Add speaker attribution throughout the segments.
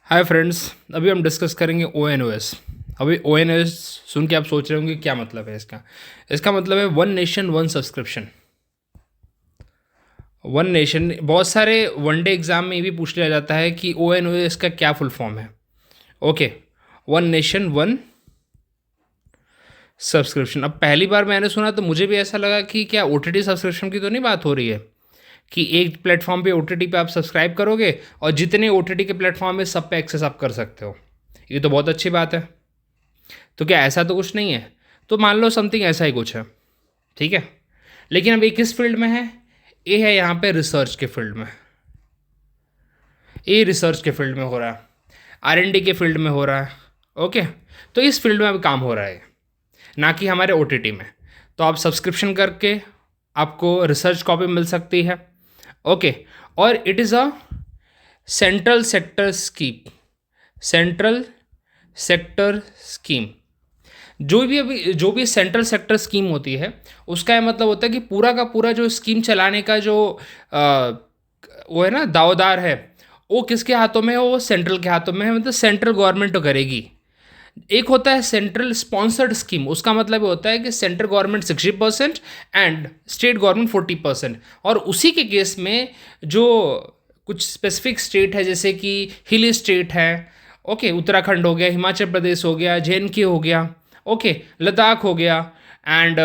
Speaker 1: Hi friends, अभी हम discuss करेंगे ओ एन ओ एस। अभी ओ एन ओ एस सुन के आप सोच रहे होंगे क्या मतलब है इसका। इसका मतलब है one nation one subscription. One nation बहुत सारे वनडे एग्जाम में ये भी पूछ लिया जाता है कि ओ एन ओ एस का क्या फुल फॉर्म है। Okay, one nation one subscription. अब पहली बार मैंने सुना तो मुझे भी ऐसा लगा कि क्या ओ टी टी सब्सक्रिप्शन की तो नहीं बात हो रही है कि एक प्लेटफॉर्म पे ओ टी टी पे आप सब्सक्राइब करोगे और जितने ओ टी टी के प्लेटफॉर्म है सब पे एक्सेस आप कर सकते हो। ये तो बहुत अच्छी बात है। तो क्या ऐसा तो कुछ नहीं है? तो मान लो समथिंग ऐसा ही कुछ है, ठीक है। लेकिन अब ये किस फील्ड में है? ये है यहाँ पे रिसर्च के फील्ड में। ये रिसर्च के फील्ड में हो रहा है, आर एन डी के फील्ड में हो रहा है। ओके, तो इस फील्ड में अभी काम हो रहा है, ना कि हमारे ओ टी टी में। तो आप सब्सक्रिप्शन करके आपको रिसर्च कॉपी मिल सकती है। ओके, और it is a central sector scheme. Central sector scheme जो भी सेंट्रल सेक्टर स्कीम होती है, उसका ये मतलब होता है कि पूरा का पूरा जो स्कीम चलाने का जो आ, वो है ना दावेदार है, वो किसके हाथों में है? वो सेंट्रल के हाथों में है, मतलब सेंट्रल गवर्नमेंट तो करेगी। एक होता है सेंट्रल स्पॉन्सर्ड स्कीम, उसका मतलब ये होता है कि central government 60% and state government 40%। और उसी के केस में जो कुछ स्पेसिफिक स्टेट है, जैसे कि हिली स्टेट है, ओके, उत्तराखंड हो गया, हिमाचल प्रदेश हो गया, जे एंड के हो गया, ओके, लद्दाख हो गया, एंड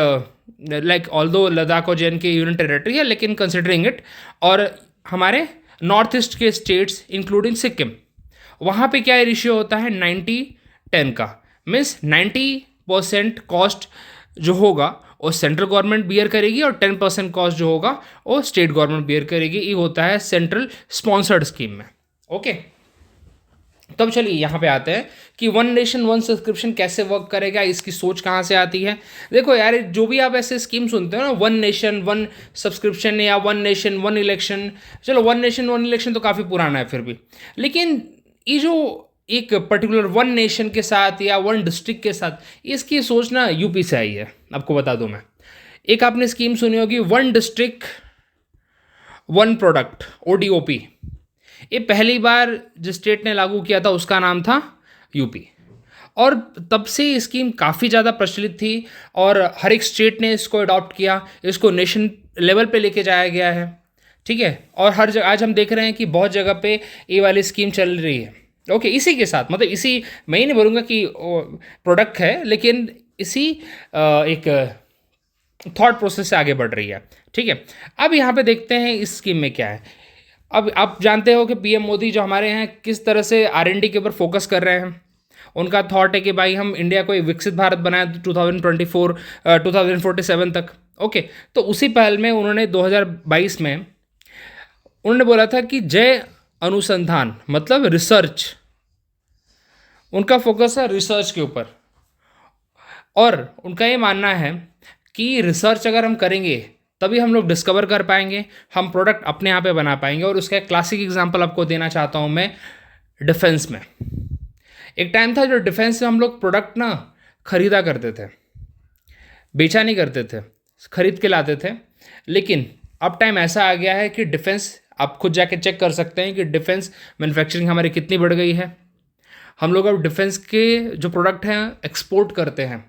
Speaker 1: लाइक ऑल दो लद्दाख और जे एंड के यूनियन टेरेटरी है, लेकिन कंसिडरिंग इट, और हमारे नॉर्थ ईस्ट के स्टेट्स इंक्लूडिंग सिक्किम, वहाँ पे क्या रेशियो होता है? 90-10 का। मीन्स 90% कॉस्ट जो होगा वो सेंट्रल गवर्नमेंट बियर करेगी और 10% कॉस्ट जो होगा वो स्टेट गवर्नमेंट बियर करेगी। ये होता है सेंट्रल स्पॉन्सर्ड स्कीम में। ओके, तब चलिए यहाँ पे आते हैं कि वन नेशन वन सब्सक्रिप्शन कैसे वर्क करेगा, इसकी सोच कहाँ से आती है। देखो यार, जो भी आप ऐसे स्कीम सुनते हो ना, वन नेशन वन सब्सक्रिप्शन या वन नेशन वन इलेक्शन, चलो वन नेशन वन इलेक्शन तो काफ़ी पुराना है फिर भी, लेकिन ये जो एक पर्टिकुलर वन नेशन के साथ या वन डिस्ट्रिक्ट के साथ, इसकी सोच ना यूपी से आई है। आपको बता दूं मैं, एक आपने स्कीम सुनी होगी, one district one product, ODOP। ये पहली बार जिस स्टेट ने लागू किया था उसका नाम था यूपी, और तब से ये स्कीम काफ़ी ज़्यादा प्रचलित थी और हर एक स्टेट ने इसको अडॉप्ट किया, इसको नेशन लेवल पे लेके जाया गया है, ठीक है। और हर जगह आज हम देख रहे हैं कि बहुत जगह पे ये वाली स्कीम चल रही है। ओके, इसी के साथ मतलब इसी, मैं ही नहीं बोलूँगा कि प्रोडक्ट है, लेकिन इसी एक थॉट प्रोसेस से आगे बढ़ रही है, ठीक है। अब यहाँ पे देखते हैं इस स्कीम में क्या है। अब आप जानते हो कि पीएम मोदी जो हमारे हैं किस तरह से R&D के ऊपर फोकस कर रहे हैं। उनका थॉट है कि भाई हम इंडिया को एक विकसित भारत बनाए 2024 2047 तक। ओके, तो उसी पहल में उन्होंने 2022 में उन्होंने बोला था कि जय अनुसंधान, मतलब रिसर्च, उनका फोकस है रिसर्च के ऊपर। और उनका ये मानना है कि रिसर्च अगर हम करेंगे तभी हम लोग डिस्कवर कर पाएंगे, हम प्रोडक्ट अपने यहाँ पे बना पाएंगे। और उसका एक क्लासिक एग्जांपल आपको देना चाहता हूँ मैं, डिफेंस में। एक टाइम था जो डिफेंस में हम लोग प्रोडक्ट ना खरीदा करते थे, बेचा नहीं करते थे, खरीद के लाते थे। लेकिन अब टाइम ऐसा आ गया है कि डिफेंस, आप खुद जाके चेक कर सकते हैं कि डिफेंस मैन्युफैक्चरिंग हमारी कितनी बढ़ गई है। हम लोग अब डिफेंस के जो प्रोडक्ट हैं एक्सपोर्ट करते हैं,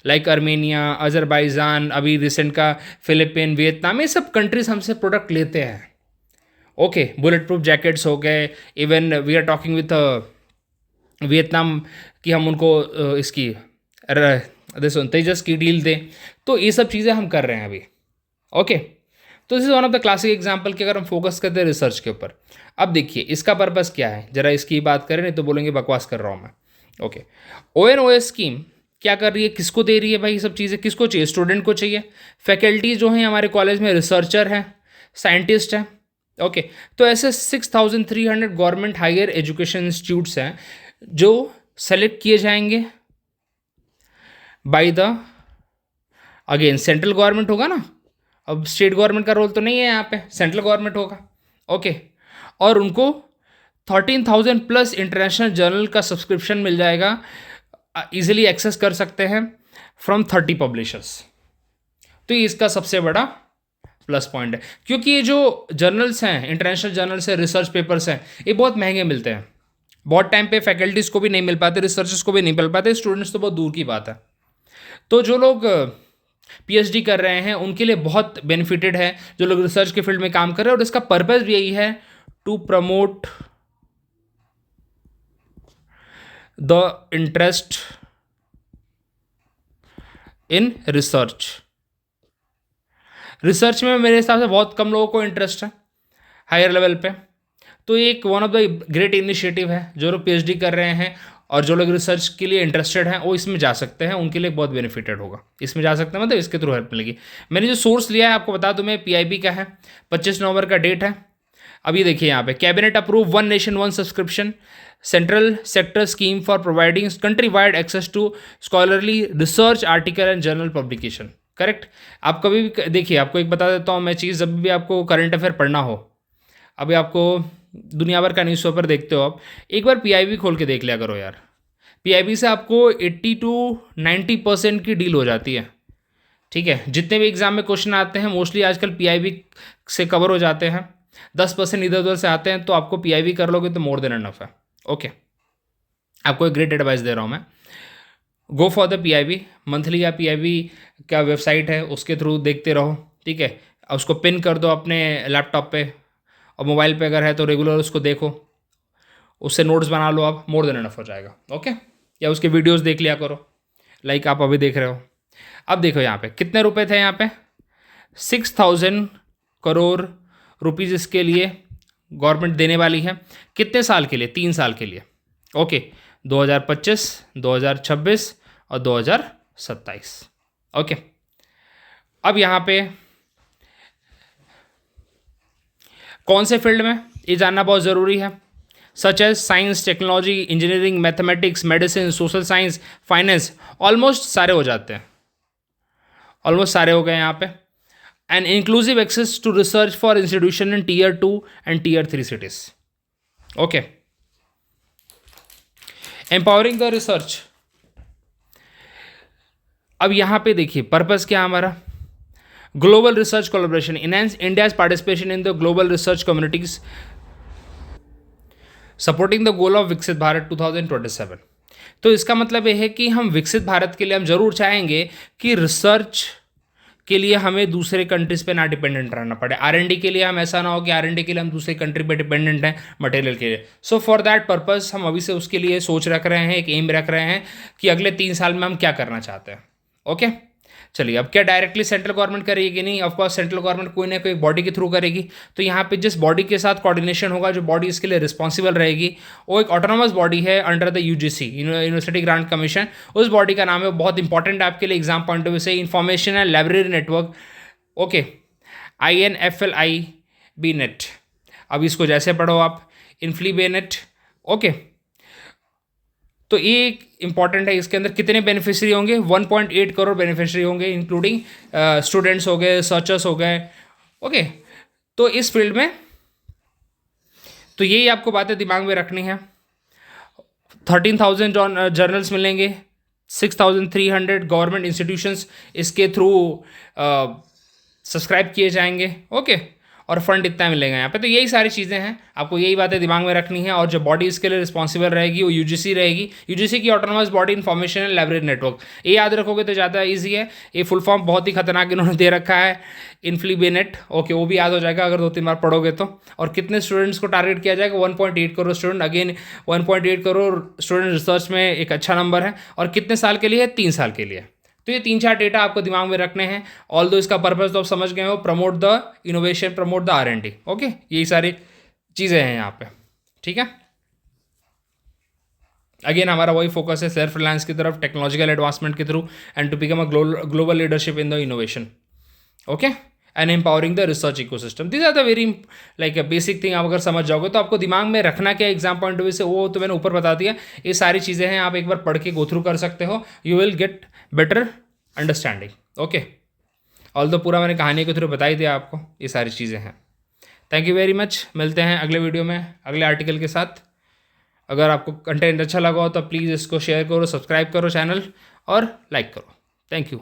Speaker 1: लाइक अर्मेनिया, अजरबैजान, अभी रिसेंट का फिलिपिन, वियतनाम, ये सब कंट्रीज हमसे प्रोडक्ट लेते हैं। ओके, बुलेट प्रूफ जैकेट्स हो गए, even we are talking with Vietnam कि हम उनको इसकी तेजस की डील दें। तो ये सब चीज़ें हम कर रहे हैं अभी। ओके, तो this is one of the classic example कि अगर हम फोकस करते हैं रिसर्च के ऊपर। अब देखिए इसका पर्पस क्या है, जरा इसकी बात करें, नहीं तो बोलेंगे बकवास कर रहा हूँ मैं। ओके, ONOS स्कीम क्या कर रही है, किसको दे रही है भाई? ये सब चीज़ें किसको चाहिए? स्टूडेंट को चाहिए। फैकल्टी जो हैं हमारे कॉलेज में रिसर्चर हैं, साइंटिस्ट हैं। ओके, तो ऐसे 6300 गवर्नमेंट हायर एजुकेशन इंस्टीट्यूट्स हैं जो सेलेक्ट किए जाएंगे by the, again central government होगा ना, अब स्टेट गवर्नमेंट का रोल तो नहीं है यहाँ पे, सेंट्रल गवर्नमेंट होगा। ओके, और उनको 13,000 प्लस इंटरनेशनल जर्नल का सब्सक्रिप्शन मिल जाएगा, इजीली एक्सेस कर सकते हैं फ्रॉम 30 पब्लिशर्स। तो ये इसका सबसे बड़ा प्लस पॉइंट है, क्योंकि ये जो जर्नल्स हैं, इंटरनेशनल जर्नल्स हैं, रिसर्च पेपर्स हैं, ये बहुत महंगे मिलते हैं। बहुत टाइम पे फैकल्टीज़ को भी नहीं मिल पाते, रिसर्चर्स को भी नहीं मिल पाते, स्टूडेंट्स तो बहुत दूर की बात है। तो जो लोग पीएचडी कर रहे हैं उनके लिए बहुत बेनिफिटेड है, जो लोग रिसर्च के फील्ड में काम कर रहे हैं, और इसका पर्पस भी यही है to promote the interest in research. Research में मेरे हिसाब से बहुत कम लोगों को इंटरेस्ट है हायर लेवल पे, तो ये एक one of the great initiative है। जो लोग पीएचडी कर रहे हैं और जो लोग रिसर्च के लिए इंटरेस्टेड हैं वो इसमें जा सकते हैं, उनके लिए बहुत बेनिफिटेड होगा, इसमें जा सकते हैं, मतलब इसके थ्रू हेल्प मिलेगी। मैंने जो सोर्स लिया है आपको बता दूं, मैं पीआईबी का है, 25 नवंबर का डेट है। अब ये देखिए यहाँ पे, cabinet approve one nation one subscription central sector scheme for providing country wide access to scholarly research article and journal publication. Correct. आप कभी भी देखिए, आपको एक बता देता हूँ मैं चीज़, जब भी आपको करंट अफेयर पढ़ना हो, अभी आपको दुनिया भर का न्यूज़पेपर देखते हो आप, एक बार पीआईबी खोल के देख लिया करो यार। पीआईबी से आपको 80 to 90% की डील हो जाती है। ठीक है, जितने भी एग्जाम में क्वेश्चन आते हैं मोस्टली आजकल पीआईबी से कवर हो जाते हैं, 10% इधर उधर से आते हैं, तो आपको पीआईबी कर लोगे तो मोर देन एनफ है। ओके, आपको एक ग्रेट एडवाइस दे रहा हूँ मैं, go for the PIB monthly, या पीआईबी का वेबसाइट है उसके थ्रू देखते रहो। ठीक है, उसको पिन कर दो अपने लैपटॉप पे, और मोबाइल पे अगर है तो रेगुलर उसको देखो, उससे नोट्स बना लो आप, मोर देन एनफ हो जाएगा। ओके, या उसके वीडियोस देख लिया करो, लाइक आप अभी देख रहे हो। अब देखो यहाँ पे कितने रुपए थे, यहाँ पे 6000 करोड़ रुपीज़ इसके लिए गवर्नमेंट देने वाली है। कितने साल के लिए? 3 साल के लिए। ओके, 2025, 2026 और 2027। ओके, अब यहाँ पे कौन से फील्ड में, ये जानना बहुत ज़रूरी है, such as science, technology, engineering, mathematics, medicine, social science, finance, almost सारे हो जाते हैं, ऑलमोस्ट सारे हो गए यहाँ पे। And inclusive access to research for institution in Tier 2 and Tier 3 cities। Okay, empowering the research. अब यहाँ पे देखिए पर्पस क्या हमारा, global research collaboration, enhance India's participation in the global research communities, supporting the goal of Viksit Bharat 2027। तो इसका मतलब यह है कि हम विकसित भारत के लिए हम जरूर चाहेंगे कि रिसर्च के लिए हमें दूसरे कंट्रीज पे ना डिपेंडेंट रहना पड़े। आरएनडी के लिए हम ऐसा ना हो कि आरएनडी के लिए हम दूसरे कंट्री पे डिपेंडेंट हैं मटेरियल के लिए। सो फॉर दैट पर्पस हम अभी से उसके लिए सोच रख रहे हैं, एक एम रख रहे हैं कि अगले 3 साल में हम क्या करना चाहते हैं। ओके, चलिए, अब क्या डायरेक्टली सेंट्रल गवर्नमेंट करेगी कि नहीं? ऑफकोर्स सेंट्रल गवर्नमेंट कोई ना कोई बॉडी के थ्रू करेगी। तो यहाँ पे जिस बॉडी के साथ कोऑर्डिनेशन होगा, जो बॉडी इसके लिए रिस्पॉन्सिबल रहेगी, वो एक ऑटोनोमस बॉडी है under the UGC, university grant commission. उस बॉडी का नाम है, बहुत इंपॉर्टेंट आपके लिए एग्जाम पॉइंट ऑफ व्यू से, information and library network. Okay, INFLIB net. अब इसको जैसे पढ़ो आप, इन्फ्लीबे नेट। ओके, तो ये इंपॉर्टेंट है। इसके अंदर कितने बेनिफिशियरी होंगे? 1.8 करोड़ बेनिफिशियरी होंगे, इंक्लूडिंग स्टूडेंट्स हो गए, रिसर्चर्स हो गए। ओके, तो इस फील्ड में तो यही आपको बातें दिमाग में रखनी है। 13,000 जर्नल्स मिलेंगे, 6,300 गवर्नमेंट इंस्टीट्यूशंस इसके थ्रू सब्सक्राइब किए जाएंगे। ओके, और फंड इतना मिलेगा यहाँ पे। तो यही सारी चीज़ें हैं, आपको यही बातें दिमाग में रखनी है। और जो बॉडी इसके लिए रिस्पॉन्सिबल रहेगी वो यूजीसी रहेगी, यूजीसी की autonomous body information and library network. ये याद रखोगे तो ज़्यादा ईजी है। ये फुल फॉर्म बहुत ही खतरनाक इन्होंने दे रखा है, इन्फ्लीबेनेट। ओके, वो भी याद हो जाएगा अगर 2-3 बार पढ़ोगे तो। और कितने स्टूडेंट्स को टारगेट किया जाएगा? 1.8 crore student. Again 1.8 crore student research में एक अच्छा नंबर है। और कितने साल के लिए? 3 साल के लिए। तो ये 3-4 डेटा आपको दिमाग में रखने हैं। ऑल दो इसका पर्पस तो आप समझ गए हो, promote the innovation, promote the R&D। Okay, यही सारी चीज़ें हैं यहाँ पे। ठीक है, अगेन हमारा वही फोकस है सेल्फ रिलायंस की तरफ, टेक्नोलॉजिकल एडवांसमेंट के through, and to become a global leadership in the innovation. Okay, and empowering the research ecosystem. This are the very like basic thing. आप अगर समझ जाओगे तो आपको दिमाग में रखना क्या एग्जाम पॉइंट ऑफ व्यू से, वो तो मैंने ऊपर बता दिया। ये सारी चीज़ें हैं, आप एक बार पढ़ के गो थ्रू कर सकते हो, you will get better understanding. Okay, all दो पूरा मैंने कहानी के थ्रू बता ही दिया आपको, ये सारी चीज़ें हैं। Thank you very much. मिलते हैं अगले वीडियो में अगले आर्टिकल के साथ। अगर आपको कंटेंट अच्छा लगा हो तो प्लीज़ इसको शेयर करो, सब्सक्राइब करो चैनल और लाइक करो। Thank you.